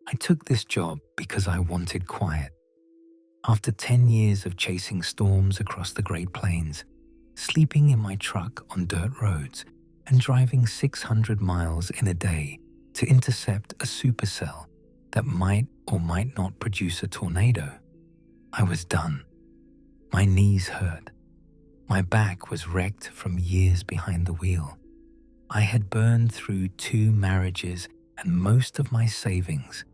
I took this job because I wanted quiet. After 10 years of chasing storms across the Great Plains, sleeping in my truck on dirt roads, and driving 600 miles in a day to intercept a supercell that might or might not produce a tornado, I was done. My knees hurt. My back was wrecked from years behind the wheel. I had burned through 2 marriages and most of my savings,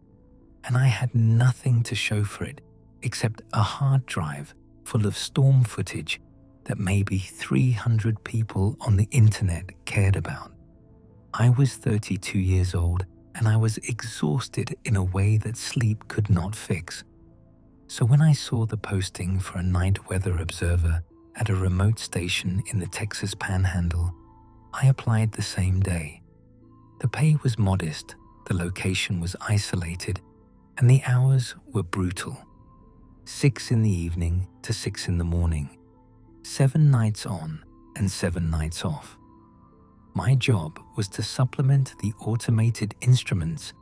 and I had nothing to show for it except a hard drive full of storm footage that maybe 300 people on the internet cared about. I was 32 years old and I was exhausted in a way that sleep could not fix. So when I saw the posting for a night weather observer at a remote station in the Texas Panhandle, I applied the same day. The pay was modest, the location was isolated, and the hours were brutal. 6 in the evening to 6 in the morning, 7 nights on and 7 nights off. My job was to supplement the automated instruments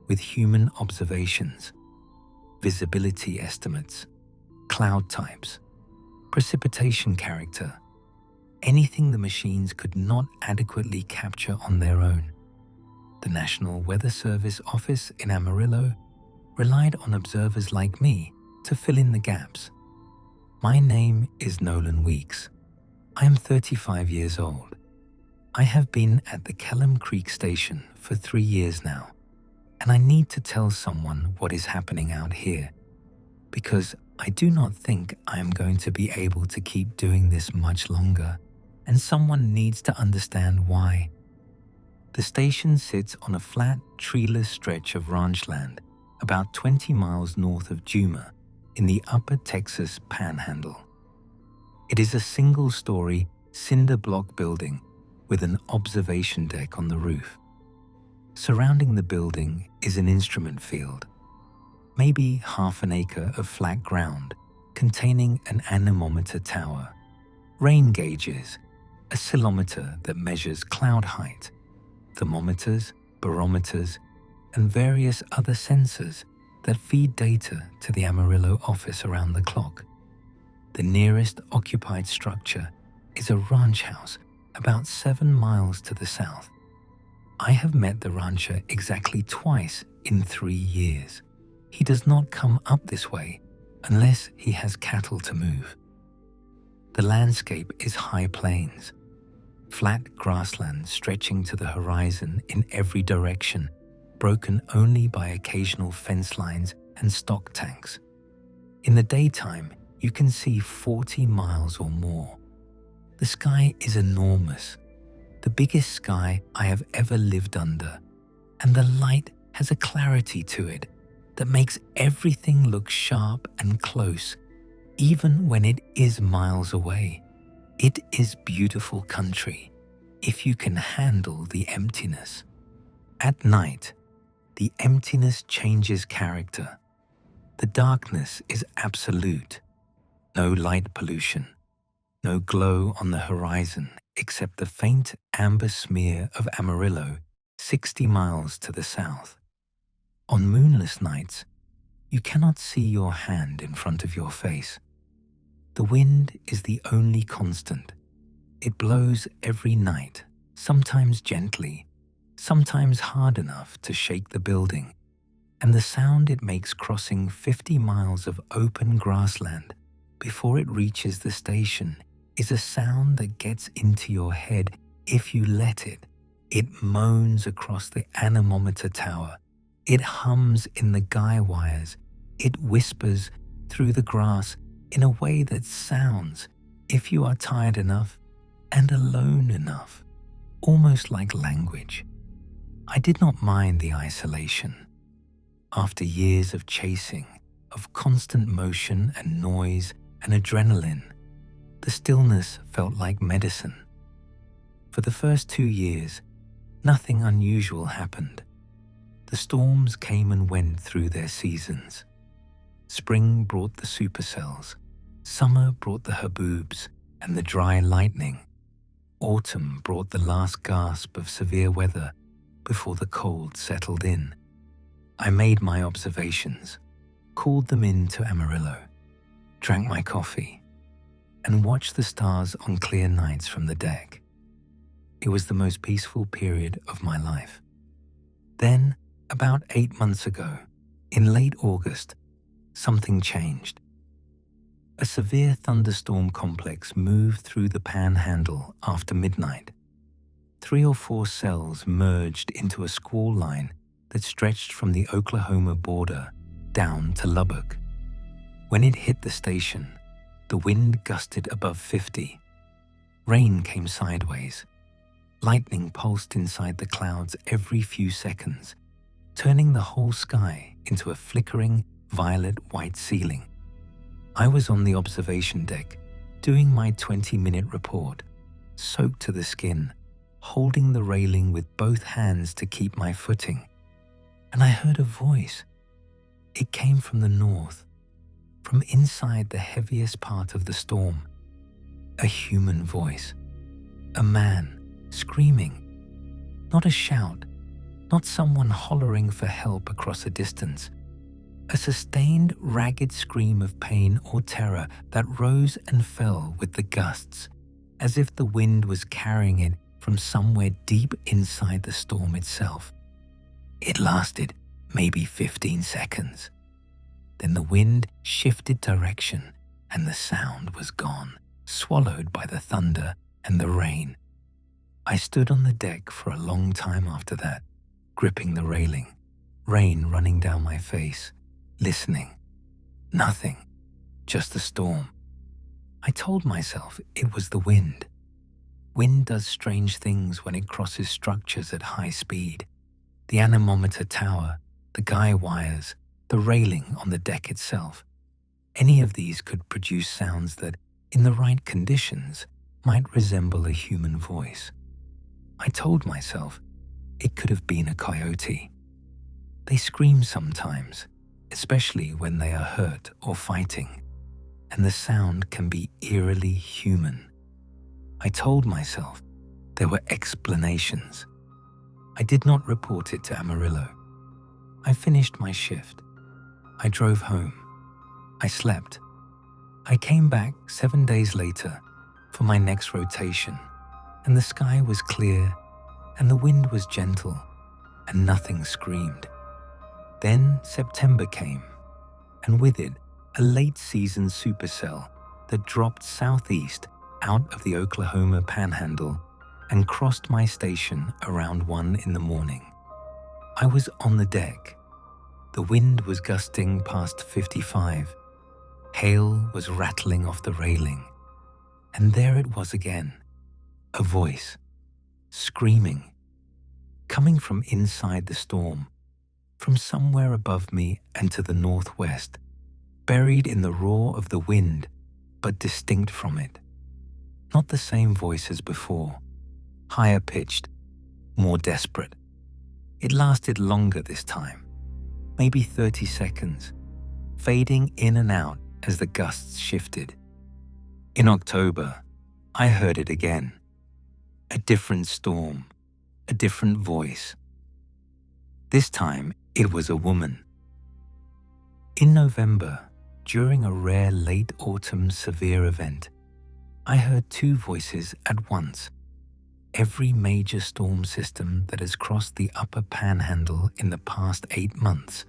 with human observations, visibility estimates, cloud types, precipitation character, anything the machines could not adequately capture on their own. The National Weather Service office in Amarillo relied on observers like me to fill in the gaps. My name is Nolan Weeks. I am 35 years old. I have been at the Kellam Creek station for 3 years now, and I need to tell someone what is happening out here, because I do not think I am going to be able to keep doing this much longer, and someone needs to understand why. The station sits on a flat, treeless stretch of ranch land about 20 miles north of Juma in the upper Texas Panhandle. It is a single-story, cinder block building with an observation deck on the roof. Surrounding the building is an instrument field, maybe half an acre of flat ground containing an anemometer tower, rain gauges, a ceilometer that measures cloud height, thermometers, barometers, and various other sensors that feed data to the Amarillo office around the clock. The nearest occupied structure is a ranch house about 7 miles to the south. I have met the rancher exactly twice in 3 years. He does not come up this way unless he has cattle to move. The landscape is high plains, flat grassland stretching to the horizon in every direction, broken only by occasional fence lines and stock tanks. In the daytime, you can see 40 miles or more. The sky is enormous, the biggest sky I have ever lived under, and the light has a clarity to it that makes everything look sharp and close, even when it is miles away. It is beautiful country, if you can handle the emptiness. At night, the emptiness changes character. The darkness is absolute. No light pollution, no glow on the horizon except the faint amber smear of Amarillo 60 miles to the south. On moonless nights, you cannot see your hand in front of your face. The wind is the only constant. It blows every night, sometimes gently, sometimes hard enough to shake the building, and the sound it makes crossing 50 miles of open grassland before it reaches the station is a sound that gets into your head if you let it. It moans across the anemometer tower. It hums in the guy wires. It whispers through the grass in a way that sounds, if you are tired enough and alone enough, almost like language. I did not mind the isolation. After years of chasing, of constant motion and noise and adrenaline, the stillness felt like medicine. For the first 2 years, nothing unusual happened. The storms came and went through their seasons. Spring brought the supercells, summer brought the haboobs and the dry lightning. Autumn brought the last gasp of severe weather before the cold settled in. I made my observations, called them in to Amarillo, drank my coffee, and watched the stars on clear nights from the deck. It was the most peaceful period of my life. Then, about 8 months ago, in late August, something changed. A severe thunderstorm complex moved through the panhandle after midnight. 3 or 4 cells merged into a squall line that stretched from the Oklahoma border down to Lubbock. When it hit the station, the wind gusted above 50. Rain came sideways. Lightning pulsed inside the clouds every few seconds, turning the whole sky into a flickering violet-white ceiling. I was on the observation deck, doing my 20-minute report, soaked to the skin, holding the railing with both hands to keep my footing. And I heard a voice. It came from the north, from inside the heaviest part of the storm. A human voice. A man, screaming. Not a shout, not someone hollering for help across a distance. A sustained, ragged scream of pain or terror that rose and fell with the gusts, as if the wind was carrying it from somewhere deep inside the storm itself. It lasted maybe 15 seconds. Then the wind shifted direction and the sound was gone, swallowed by the thunder and the rain. I stood on the deck for a long time after that, gripping the railing, rain running down my face, listening. Nothing, just the storm. I told myself it was the wind. Wind does strange things when it crosses structures at high speed. The anemometer tower, the guy wires, the railing on the deck itself. Any of these could produce sounds that, in the right conditions, might resemble a human voice. I told myself it could have been a coyote. They scream sometimes, especially when they are hurt or fighting, and the sound can be eerily human. I told myself there were explanations. I did not report it to Amarillo. I finished my shift. I drove home. I slept. I came back 7 days later for my next rotation, and the sky was clear, and the wind was gentle, and nothing screamed. Then September came, and with it, a late-season supercell that dropped southeast out of the Oklahoma panhandle and crossed my station around 1 in the morning. I was on the deck. The wind was gusting past 55. Hail was rattling off the railing. And there it was again, a voice, screaming, coming from inside the storm, from somewhere above me and to the northwest, buried in the roar of the wind, but distinct from it. Not the same voice as before, higher pitched, more desperate. It lasted longer this time, maybe 30 seconds, fading in and out as the gusts shifted. In October, I heard it again. A different storm, a different voice. This time, it was a woman. In November, during a rare late autumn severe event, I heard 2 voices at once. Every major storm system that has crossed the upper panhandle in the past 8 months,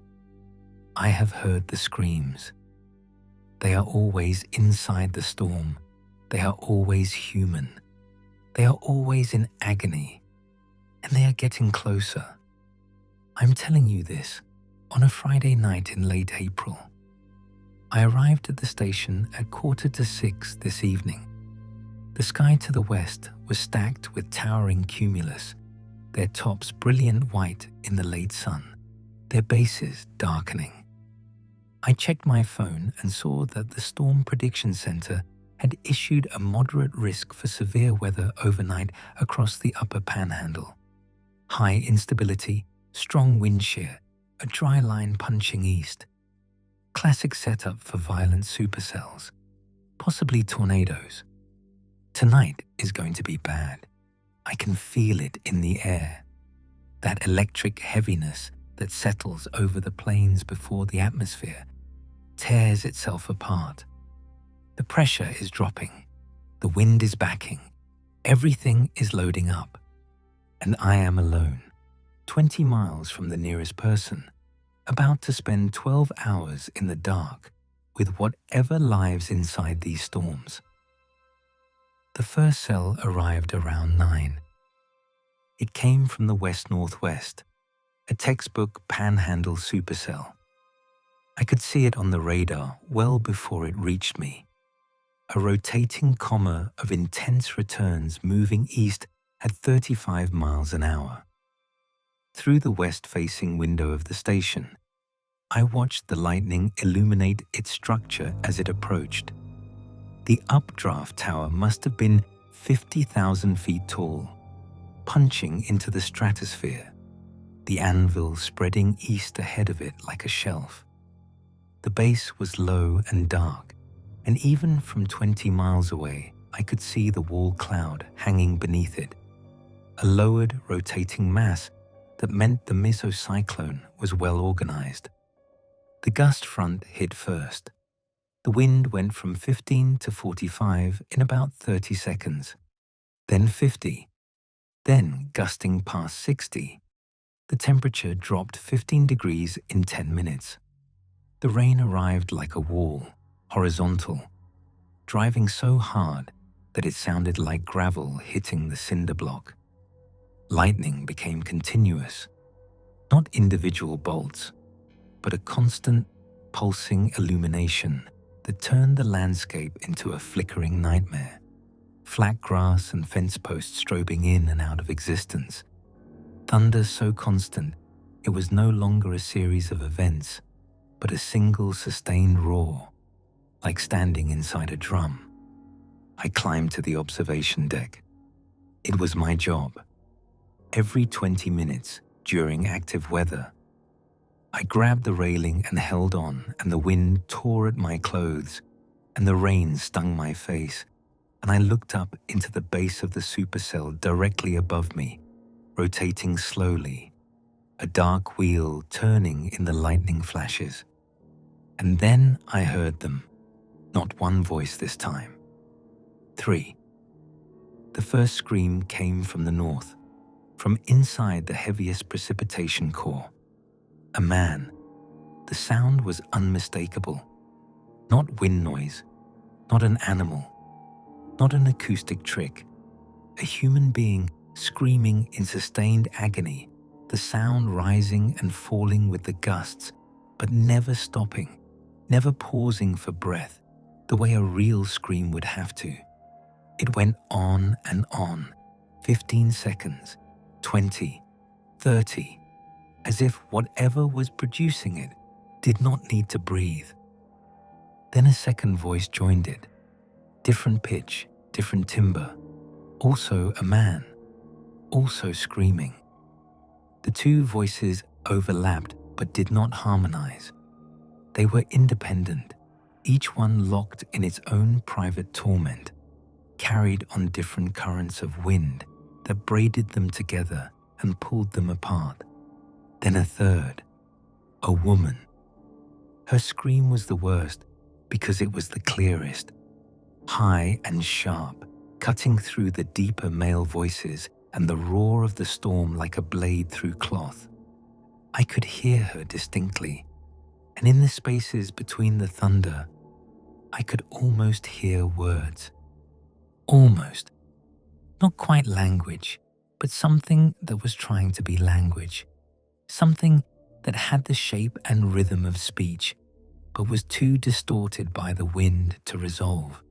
I have heard the screams. They are always inside the storm. They are always human. They are always in agony. And they are getting closer. I'm telling you this on a Friday night in late April. I arrived at the station at 5:45 this evening. The sky to the west was stacked with towering cumulus, their tops brilliant white in the late sun, their bases darkening. I checked my phone and saw that the Storm Prediction Center had issued a moderate risk for severe weather overnight across the upper panhandle. High instability, strong wind shear, a dry line punching east. Classic setup for violent supercells, possibly tornadoes. Tonight is going to be bad. I can feel it in the air. That electric heaviness that settles over the plains before the atmosphere tears itself apart. The pressure is dropping, the wind is backing, everything is loading up, and I am alone, 20 miles from the nearest person, about to spend 12 hours in the dark with whatever lives inside these storms. The first cell arrived around 9. It came from the west-northwest, a textbook panhandle supercell. I could see it on the radar well before it reached me, a rotating comma of intense returns moving east at 35 miles an hour. Through the west-facing window of the station, I watched the lightning illuminate its structure as it approached. The updraft tower must have been 50,000 feet tall, punching into the stratosphere, the anvil spreading east ahead of it like a shelf. The base was low and dark, and even from 20 miles away, I could see the wall cloud hanging beneath it, a lowered, rotating mass that meant the mesocyclone was well organized. The gust front hit first. The wind went from 15 to 45 in about 30 seconds, then 50, then gusting past 60. The temperature dropped 15 degrees in 10 minutes. The rain arrived like a wall, horizontal, driving so hard that it sounded like gravel hitting the cinder block. Lightning became continuous, not individual bolts, but a constant, pulsing illumination that turned the landscape into a flickering nightmare. Flat grass and fence posts strobing in and out of existence. Thunder so constant, it was no longer a series of events, but a single sustained roar, like standing inside a drum. I climbed to the observation deck. It was my job. Every 20 minutes during active weather, I grabbed the railing and held on, and the wind tore at my clothes, and the rain stung my face, and I looked up into the base of the supercell directly above me, rotating slowly, a dark wheel turning in the lightning flashes. And then I heard them, not one voice this time. 3. The first scream came from the north, from inside the heaviest precipitation core. A man. The sound was unmistakable. Not wind noise, not an animal, not an acoustic trick. A human being screaming in sustained agony, the sound rising and falling with the gusts, but never stopping, never pausing for breath, the way a real scream would have to. It went on and on, 15 seconds, 20, 30, as if whatever was producing it did not need to breathe. Then a second voice joined it, different pitch, different timbre, also a man, also screaming. The two voices overlapped but did not harmonize. They were independent, each one locked in its own private torment, carried on different currents of wind that braided them together and pulled them apart. Then a third, a woman. Her scream was the worst because it was the clearest, high and sharp, cutting through the deeper male voices and the roar of the storm like a blade through cloth. I could hear her distinctly, and in the spaces between the thunder, I could almost hear words. Almost. Not quite language, but something that was trying to be language. Something that had the shape and rhythm of speech, but was too distorted by the wind to resolve.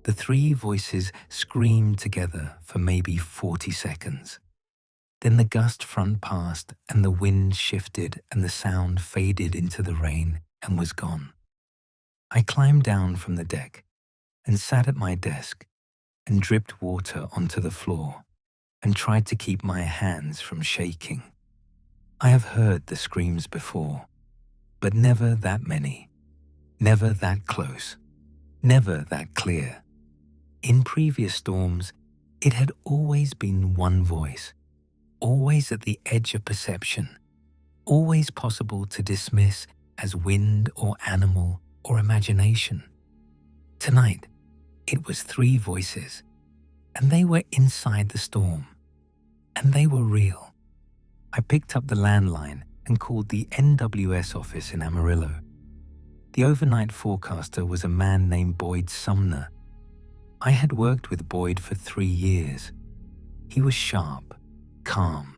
The three voices screamed together for maybe 40 seconds. Then the gust front passed and the wind shifted and the sound faded into the rain and was gone. I climbed down from the deck and sat at my desk and dripped water onto the floor and tried to keep my hands from shaking. I have heard the screams before, but never that many, never that close, never that clear. In previous storms, it had always been one voice, always at the edge of perception, always possible to dismiss as wind or animal or imagination. Tonight, it was 3 voices, and they were inside the storm, and they were real. I picked up the landline and called the NWS office in Amarillo. The overnight forecaster was a man named Boyd Sumner. I had worked with Boyd for 3 years. He was sharp, calm,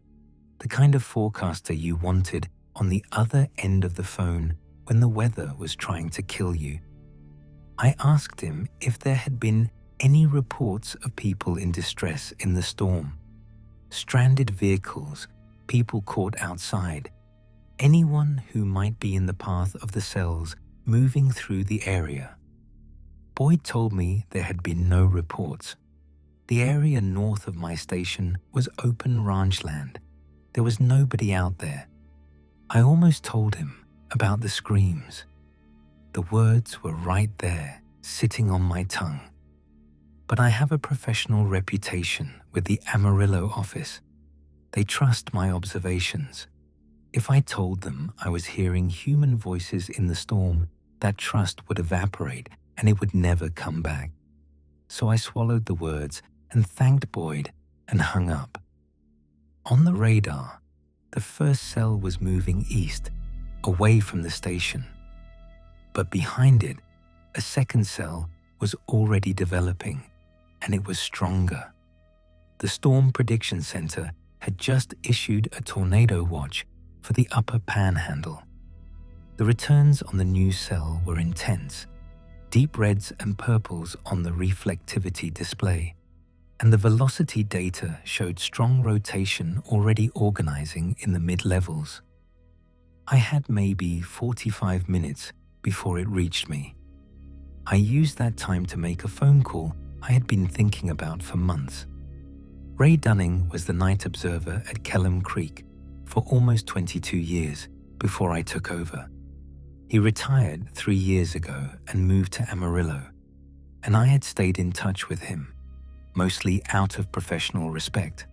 the kind of forecaster you wanted on the other end of the phone when the weather was trying to kill you. I asked him if there had been any reports of people in distress in the storm. Stranded vehicles, people caught outside, anyone who might be in the path of the cells moving through the area. Boyd told me there had been no reports. The area north of my station was open ranch land. There was nobody out there. I almost told him about the screams. The words were right there, sitting on my tongue. But I have a professional reputation with the Amarillo office. They trust my observations. If I told them I was hearing human voices in the storm, that trust would evaporate and it would never come back. So I swallowed the words and thanked Boyd and hung up. On the radar, the first cell was moving east, away from the station. But behind it, a second cell was already developing, and it was stronger. The Storm Prediction Center had just issued a tornado watch for the Upper Panhandle. The returns on the new cell were intense, deep reds and purples on the reflectivity display, and the velocity data showed strong rotation already organizing in the mid-levels. I had maybe 45 minutes before it reached me. I used that time to make a phone call I had been thinking about for months. Ray Dunning was the night observer at Kellam Creek for almost 22 years before I took over. He retired 3 years ago and moved to Amarillo, and I had stayed in touch with him, mostly out of professional respect.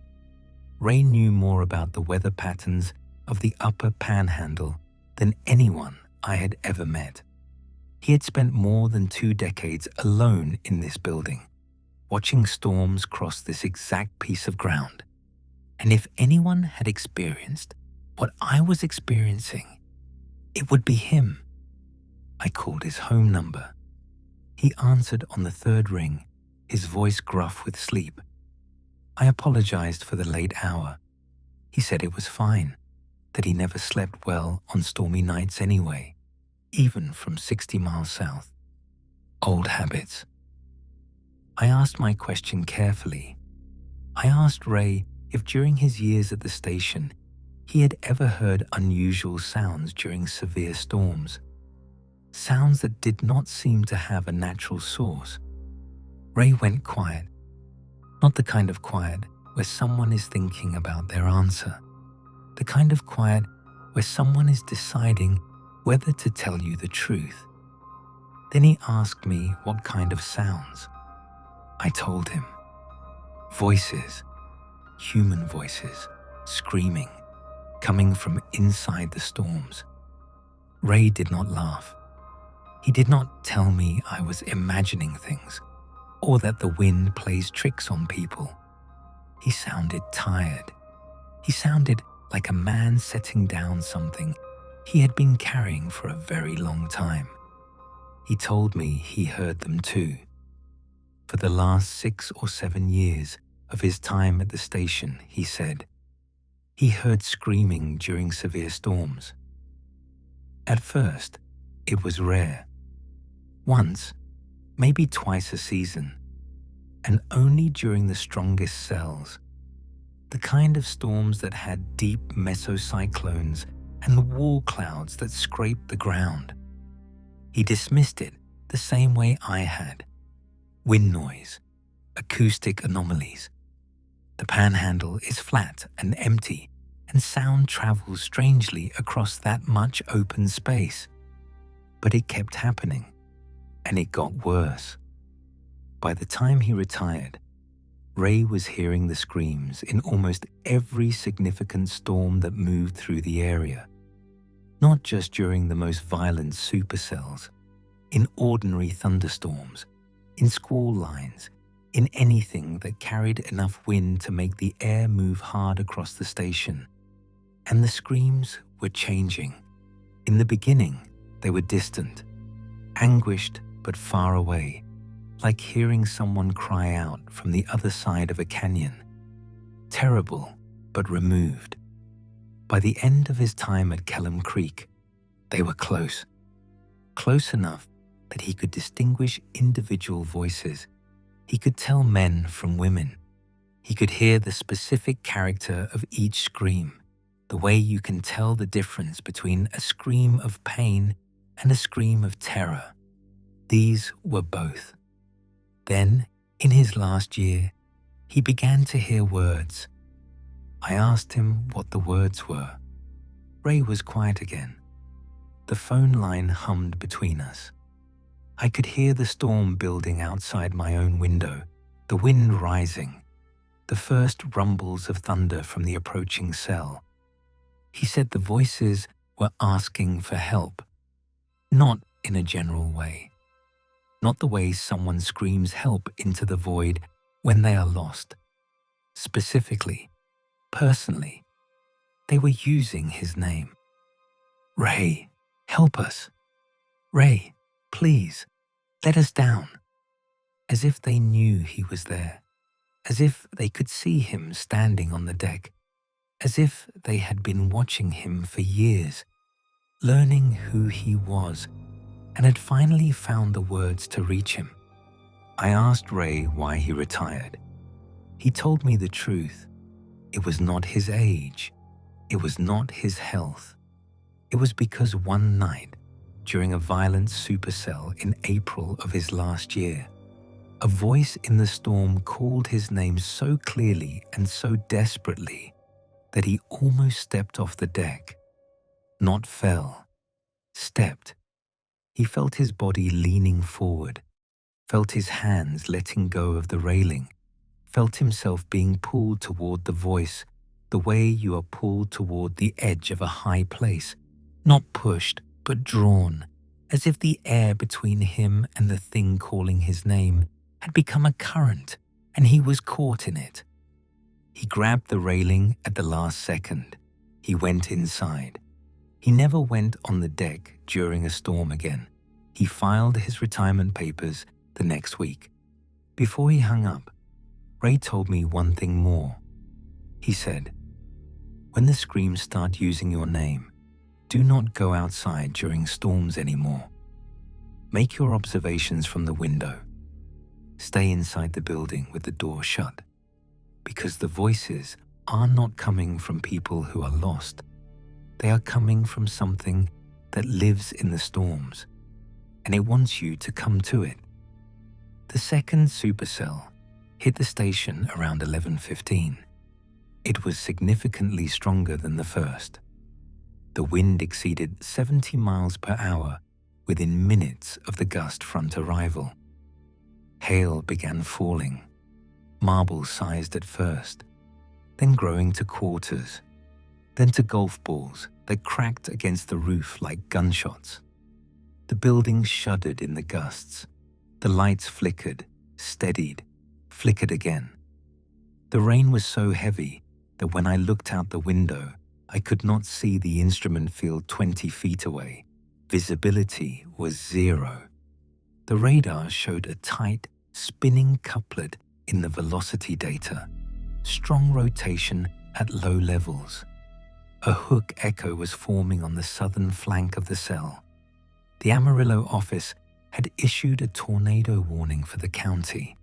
Ray knew more about the weather patterns of the Upper Panhandle than anyone I had ever met. He had spent more than 2 decades alone in this building, watching storms cross this exact piece of ground. And if anyone had experienced what I was experiencing, it would be him. I called his home number. He answered on the 3rd ring, his voice gruff with sleep. I apologized for the late hour. He said it was fine, that he never slept well on stormy nights anyway, even from 60 miles south. Old habits. I asked my question carefully. I asked Ray if during his years at the station, he had ever heard unusual sounds during severe storms. Sounds that did not seem to have a natural source. Ray went quiet. Not the kind of quiet where someone is thinking about their answer. The kind of quiet where someone is deciding whether to tell you the truth. Then he asked me what kind of sounds. I told him. Voices, human voices, screaming, coming from inside the storms. Ray did not laugh. He did not tell me I was imagining things, or that the wind plays tricks on people. He sounded tired. He sounded like a man setting down something he had been carrying for a very long time. He told me he heard them too. For the last 6 or 7 years of his time at the station, he said, he heard screaming during severe storms. At first, it was rare. Once, maybe twice a season, and only during the strongest cells. The kind of storms that had deep mesocyclones and wall clouds that scraped the ground. He dismissed it the same way I had. Wind noise, acoustic anomalies. The panhandle is flat and empty, and sound travels strangely across that much open space. But it kept happening, and it got worse. By the time he retired, Ray was hearing the screams in almost every significant storm that moved through the area. not just during the most violent supercells, in ordinary thunderstorms, in squall lines, in anything that carried enough wind to make the air move hard across the station. And the screams were changing. In the beginning, they were distant, anguished but far away, like hearing someone cry out from the other side of a canyon. Terrible but removed. By the end of his time at Kellam Creek, they were close. Close enough that he could distinguish individual voices. He could tell men from women. He could hear the specific character of each scream, the way you can tell the difference between a scream of pain and a scream of terror. These were both. Then, in his last year, he began to hear words. I asked him what the words were. Ray was quiet again. The phone line hummed between us. I could hear the storm building outside my own window, the wind rising, the first rumbles of thunder from the approaching cell. He said the voices were asking for help, not in a general way, not the way someone screams help into the void when they are lost. Specifically, personally, they were using his name. Ray, help us. Ray, please, let us down. As if they knew he was there, as if they could see him standing on the deck, as if they had been watching him for years, learning who he was, and had finally found the words to reach him. I asked Ray why he retired. He told me the truth. It was not his age. It was not his health. It was because one night, during a violent supercell in April of his last year, a voice in the storm called his name so clearly and so desperately that he almost stepped off the deck. Not fell, stepped. He felt his body leaning forward, felt his hands letting go of the railing, felt himself being pulled toward the voice the way you are pulled toward the edge of a high place, not pushed, but drawn, as if the air between him and the thing calling his name had become a current and he was caught in it. He grabbed the railing at the last second. He went inside. He never went on the deck during a storm again. He filed his retirement papers the next week. Before he hung up, Ray told me one thing more. He said, "When the screams start using your name, do not go outside during storms anymore. Make your observations from the window. Stay inside the building with the door shut, because the voices are not coming from people who are lost. They are coming from something that lives in the storms, and it wants you to come to it." The second supercell hit the station around 11:15. It was significantly stronger than the first. The wind exceeded 70 miles per hour within minutes of the gust front arrival. Hail began falling, marble-sized at first, then growing to quarters, then to golf balls that cracked against the roof like gunshots. The building shuddered in the gusts. The lights flickered, steadied, flickered again. The rain was so heavy that when I looked out the window, I could not see the instrument field 20 feet away. Visibility was zero. The radar showed a tight, spinning couplet in the velocity data, strong rotation at low levels. A hook echo was forming on the southern flank of the cell. The Amarillo office had issued a tornado warning for the county.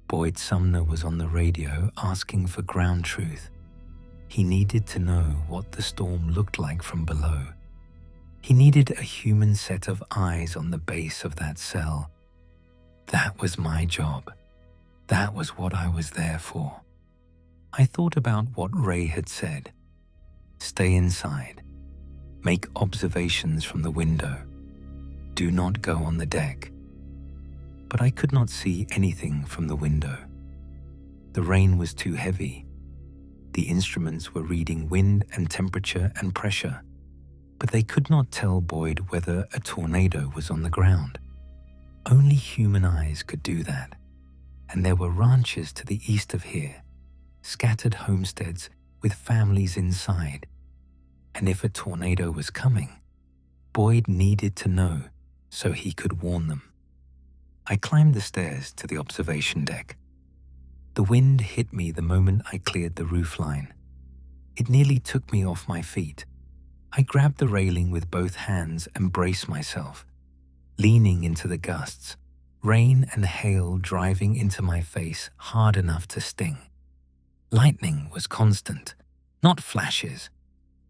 Boyd Sumner was on the radio asking for ground truth. He needed to know what the storm looked like from below. He needed a human set of eyes on the base of that cell. That was my job. That was what I was there for. I thought about what Ray had said. Stay inside. Make observations from the window. Do not go on the deck. But I could not see anything from the window. The rain was too heavy. The instruments were reading wind and temperature and pressure, but they could not tell Boyd whether a tornado was on the ground. Only human eyes could do that, and there were ranches to the east of here, scattered homesteads with families inside. And if a tornado was coming, Boyd needed to know so he could warn them. I climbed the stairs to the observation deck. The wind hit me the moment I cleared the roofline. It nearly took me off my feet. I grabbed the railing with both hands and braced myself, leaning into the gusts, rain and hail driving into my face hard enough to sting. Lightning was constant, not flashes,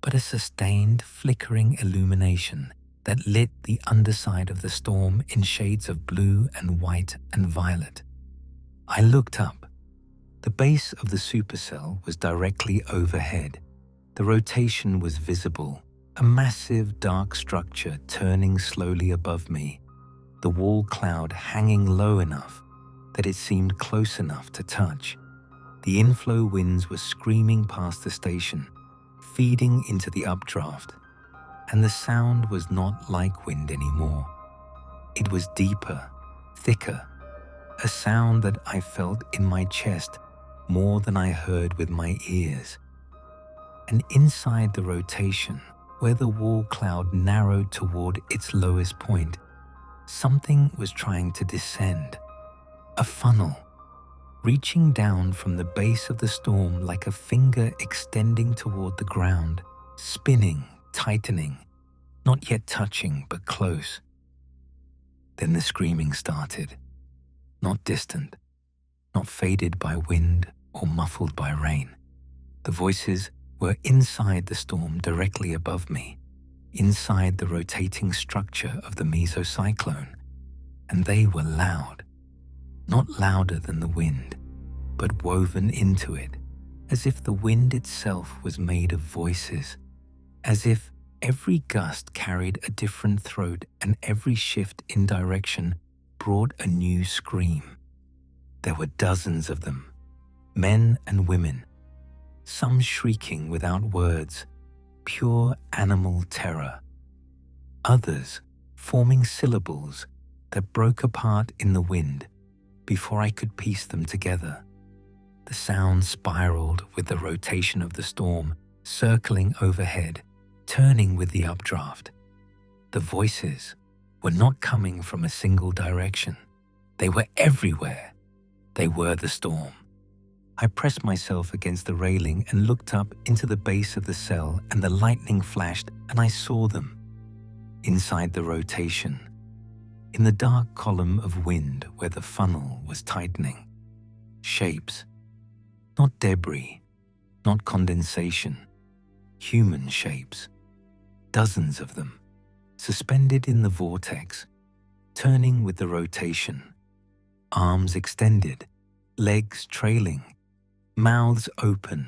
but a sustained, flickering illumination that lit the underside of the storm in shades of blue and white and violet. I looked up. The base of the supercell was directly overhead. The rotation was visible, a massive dark structure turning slowly above me, the wall cloud hanging low enough that it seemed close enough to touch. The inflow winds were screaming past the station, feeding into the updraft, and the sound was not like wind anymore. It was deeper, thicker, a sound that I felt in my chest more than I heard with my ears. And inside the rotation, where the wall cloud narrowed toward its lowest point, something was trying to descend. A funnel, reaching down from the base of the storm like a finger extending toward the ground, spinning, tightening, not yet touching but close. Then the screaming started, not distant, not faded by wind or muffled by rain. The voices were inside the storm directly above me, inside the rotating structure of the mesocyclone, and they were loud, not louder than the wind, but woven into it, as if the wind itself was made of voices, as if every gust carried a different throat and every shift in direction brought a new scream. There were dozens of them, men and women, some shrieking without words, pure animal terror. Others forming syllables that broke apart in the wind before I could piece them together. The sound spiraled with the rotation of the storm, circling overhead, turning with the updraft. The voices were not coming from a single direction. They were everywhere. They were the storm. I pressed myself against the railing and looked up into the base of the cell, and the lightning flashed and I saw them. Inside the rotation, in the dark column of wind where the funnel was tightening, shapes, not debris, not condensation, human shapes, dozens of them, suspended in the vortex, turning with the rotation, arms extended, legs trailing, mouths open.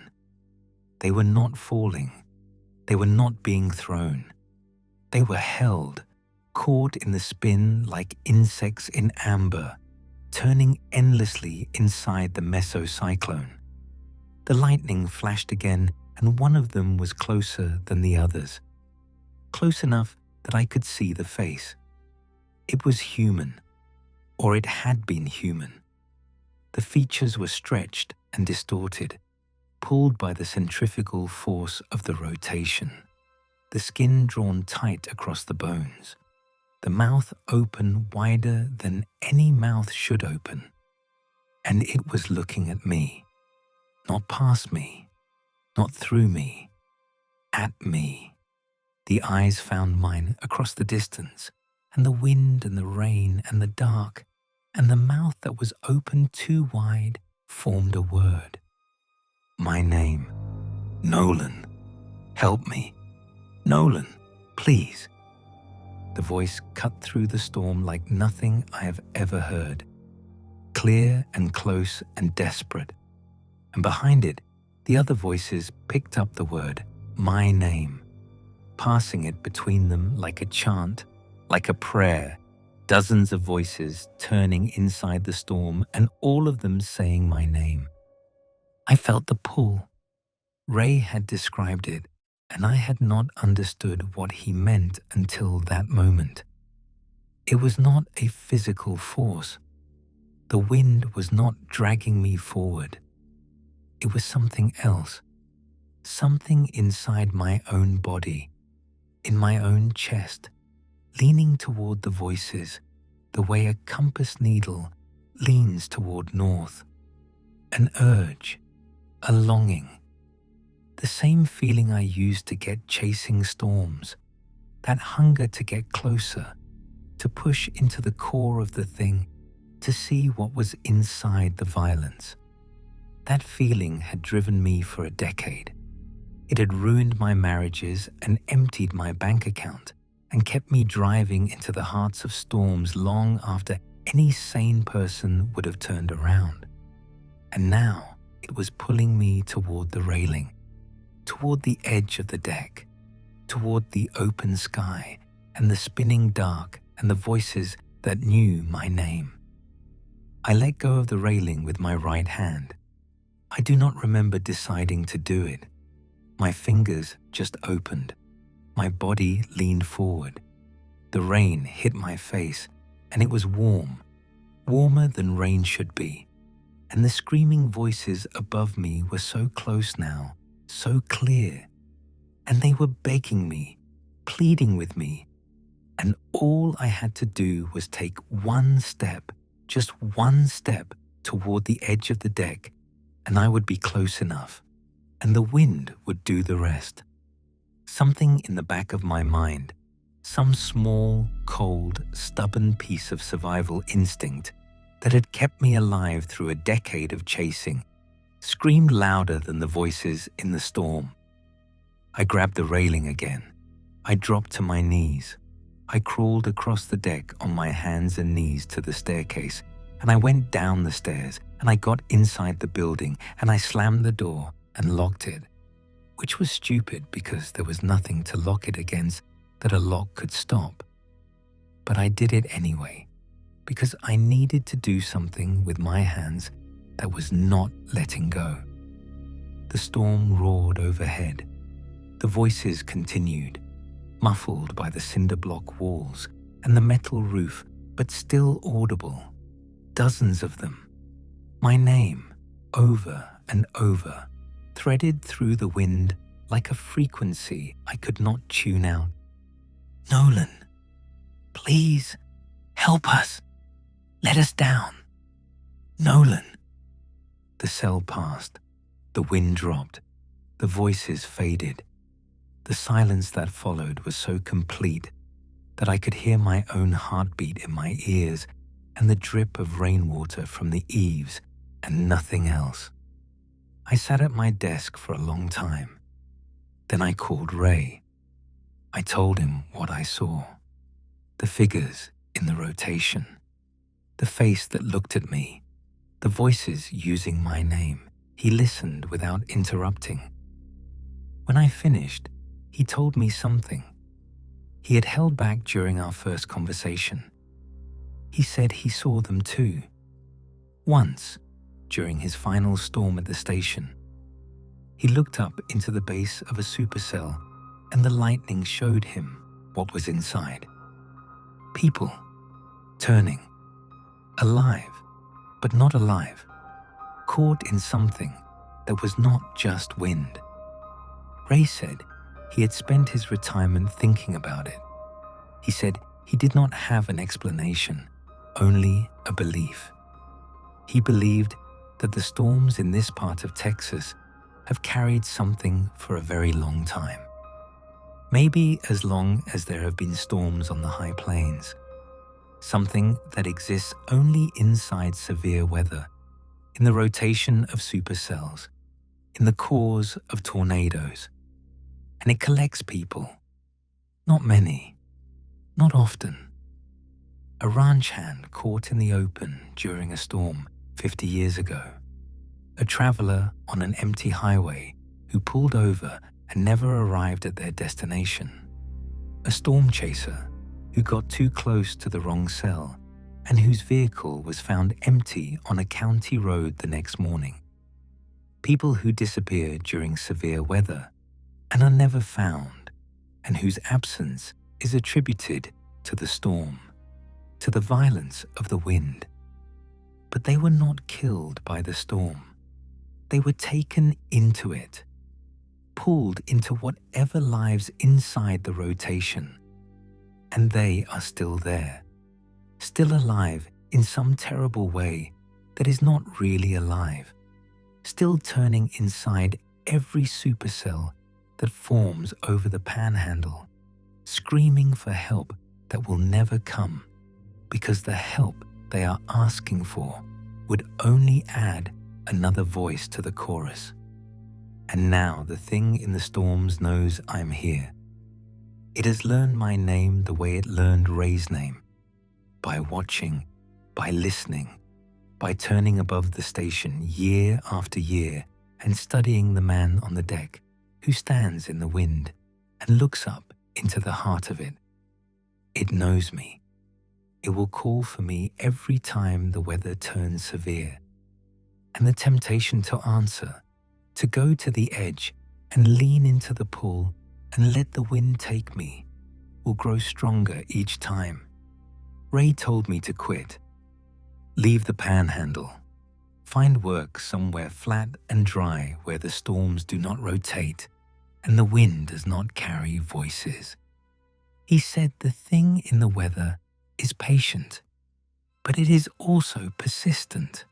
They were not falling. They were not being thrown. They were held, caught in the spin like insects in amber, turning endlessly inside the mesocyclone. The lightning flashed again, and one of them was closer than the others, close enough that I could see the face. It was human, or it had been human. The features were stretched and distorted, pulled by the centrifugal force of the rotation, the skin drawn tight across the bones, the mouth open wider than any mouth should open. And it was looking at me, not past me, not through me, at me. The eyes found mine across the distance, and the wind and the rain and the dark, and the mouth that was open too wide formed a word. My name, Nolan. Help me. Nolan, please. The voice cut through the storm like nothing I have ever heard, clear and close and desperate. And behind it, the other voices picked up the word, my name, passing it between them like a chant, like a prayer, dozens of voices turning inside the storm and all of them saying my name. I felt the pull. Ray had described it, and I had not understood what he meant until that moment. It was not a physical force. The wind was not dragging me forward. It was something else, something inside my own body, in my own chest, leaning toward the voices, the way a compass needle leans toward north. An urge, a longing, the same feeling I used to get chasing storms, that hunger to get closer, to push into the core of the thing, to see what was inside the violence. That feeling had driven me for a decade. It had ruined my marriages and emptied my bank account and kept me driving into the hearts of storms long after any sane person would have turned around. And now it was pulling me toward the railing, toward the edge of the deck, toward the open sky and the spinning dark and the voices that knew my name. I let go of the railing with my right hand. I do not remember deciding to do it. My fingers just opened. My body leaned forward. The rain hit my face, and it was warm, warmer than rain should be. And the screaming voices above me were so close now, so clear. And they were begging me, pleading with me. And all I had to do was take one step, just one step toward the edge of the deck, and I would be close enough, and the wind would do the rest. Something in the back of my mind, some small, cold, stubborn piece of survival instinct that had kept me alive through a decade of chasing, screamed louder than the voices in the storm. I grabbed the railing again. I dropped to my knees. I crawled across the deck on my hands and knees to the staircase, and I went down the stairs, and I got inside the building, and I slammed the door and locked it, which was stupid because there was nothing to lock it against that a lock could stop. But I did it anyway, because I needed to do something with my hands that was not letting go. The storm roared overhead. The voices continued, muffled by the cinder block walls and the metal roof, but still audible. Dozens of them. My name, over and over, threaded through the wind like a frequency I could not tune out. Nolan, please, help us. Let us down. Nolan. The cell passed. The wind dropped. The voices faded. The silence that followed was so complete that I could hear my own heartbeat in my ears and the drip of rainwater from the eaves and nothing else. I sat at my desk for a long time. Then I called Ray. I told him what I saw. The figures in the rotation. The face that looked at me. The voices using my name. He listened without interrupting. When I finished, he told me something he had held back during our first conversation. He said he saw them too. Once, during his final storm at the station, he looked up into the base of a supercell and the lightning showed him what was inside. People, turning, alive, but not alive, caught in something that was not just wind. Ray said he had spent his retirement thinking about it. He said he did not have an explanation, only a belief. He believed that the storms in this part of Texas have carried something for a very long time. Maybe as long as there have been storms on the high plains. Something that exists only inside severe weather, in the rotation of supercells, in the cores of tornadoes. And it collects people. Not many, not often. A ranch hand caught in the open during a storm 50 years ago. A traveler on an empty highway who pulled over and never arrived at their destination. A storm chaser who got too close to the wrong cell and whose vehicle was found empty on a county road the next morning. People who disappeared during severe weather and are never found, and whose absence is attributed to the storm, to the violence of the wind. But they were not killed by the storm. They were taken into it, pulled into whatever lives inside the rotation, and they are still there, still alive in some terrible way that is not really alive, still turning inside every supercell that forms over the panhandle, screaming for help that will never come, because the help they are asking for would only add another voice to the chorus. And now the thing in the storms knows I'm here. It has learned my name the way it learned Ray's name, by watching, by listening, by turning above the station year after year and studying the man on the deck who stands in the wind and looks up into the heart of it. It knows me. It will call for me every time the weather turns severe, and the temptation to answer, to go to the edge and lean into the pull and let the wind take me, will grow stronger each time. Ray told me to quit. Leave the panhandle. Find work somewhere flat and dry where the storms do not rotate and the wind does not carry voices. He said the thing in the weather is patient, but it is also persistent,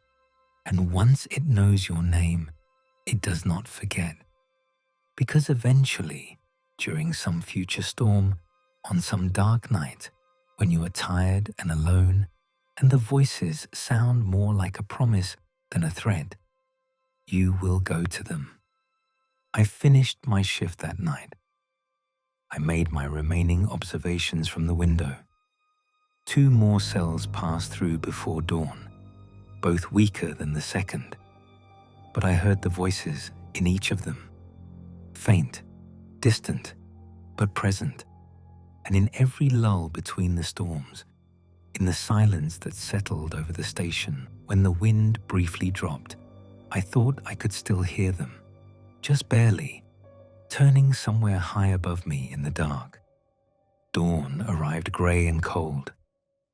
and once it knows your name, it does not forget. Because eventually, during some future storm, on some dark night, when you are tired and alone, and the voices sound more like a promise than a threat, you will go to them. I finished my shift that night. I made my remaining observations from the window. 2 more cells passed through before dawn, both weaker than the second, but I heard the voices in each of them, faint, distant, but present, and in every lull between the storms, in the silence that settled over the station when the wind briefly dropped, I thought I could still hear them, just barely, turning somewhere high above me in the dark. Dawn arrived grey and cold,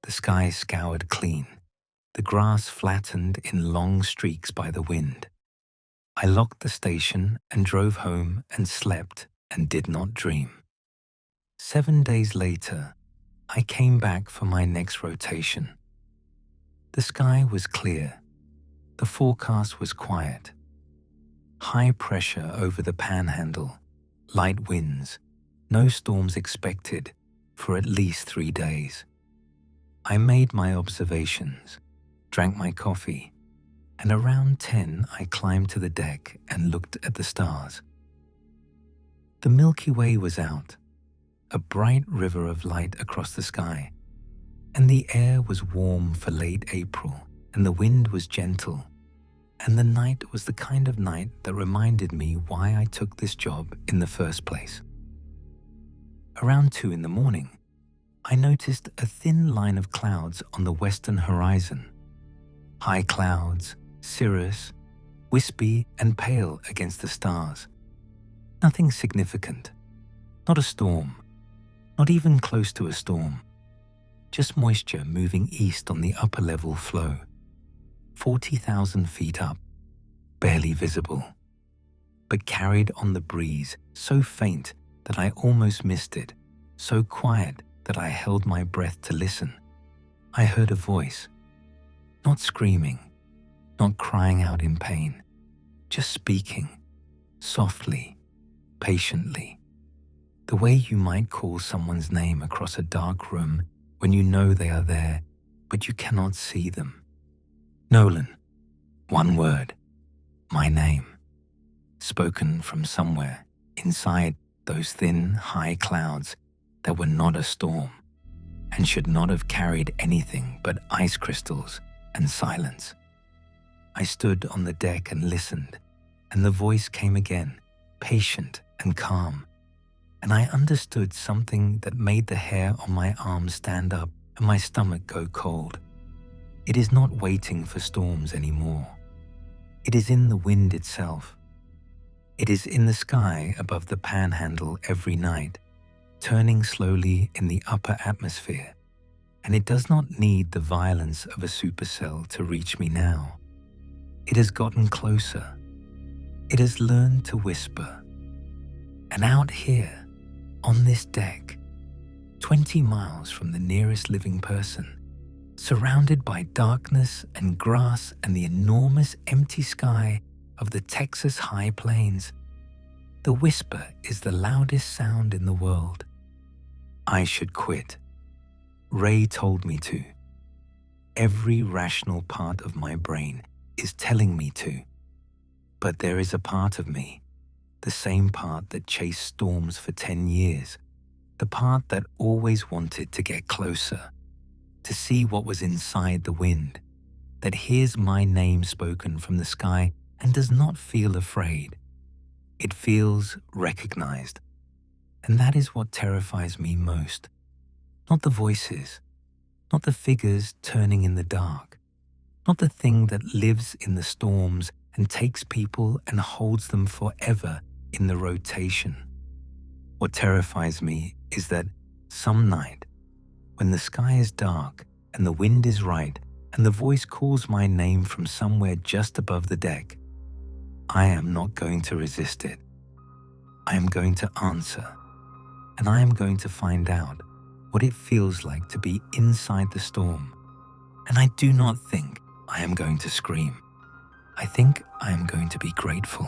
the sky scoured clean, the grass flattened in long streaks by the wind. I locked the station and drove home and slept and did not dream. 7 days later, I came back for my next rotation. The sky was clear. The forecast was quiet. High pressure over the panhandle, light winds, no storms expected for at least 3 days. I made my observations, drank my coffee, and around 10 I climbed to the deck and looked at the stars. The Milky Way was out, a bright river of light across the sky, and the air was warm for late April, and the wind was gentle, and the night was the kind of night that reminded me why I took this job in the first place. Around 2 in the morning, I noticed a thin line of clouds on the western horizon. High clouds, cirrus, wispy and pale against the stars. Nothing significant, not a storm, not even close to a storm, just moisture moving east on the upper level flow, 40,000 feet up, barely visible, but carried on the breeze, so faint that I almost missed it, so quiet that I held my breath to listen. I heard a voice, not screaming, not crying out in pain, just speaking, softly, patiently, the way you might call someone's name across a dark room when you know they are there, but you cannot see them. Nolan, one word, my name, spoken from somewhere inside those thin, high clouds that were not a storm and should not have carried anything but ice crystals and silence. I stood on the deck and listened, and the voice came again, patient and calm, and I understood something that made the hair on my arms stand up and my stomach go cold. It is not waiting for storms anymore. It is in the wind itself. It is in the sky above the panhandle every night, turning slowly in the upper atmosphere, and it does not need the violence of a supercell to reach me now. It has gotten closer. It has learned to whisper. And out here, on this deck, 20 miles from the nearest living person, surrounded by darkness and grass and the enormous empty sky of the Texas high plains, the whisper is the loudest sound in the world. I should quit. Ray told me to. Every rational part of my brain is telling me to. But there is a part of me, the same part that chased storms for 10 years, the part that always wanted to get closer, to see what was inside the wind, that hears my name spoken from the sky and does not feel afraid. It feels recognized. And that is what terrifies me most. Not the voices, not the figures turning in the dark, not the thing that lives in the storms and takes people and holds them forever in the rotation. What terrifies me is that some night, when the sky is dark and the wind is right and the voice calls my name from somewhere just above the deck, I am not going to resist it. I am going to answer, and I am going to find out what it feels like to be inside the storm. And I do not think I am going to scream. I think I am going to be grateful.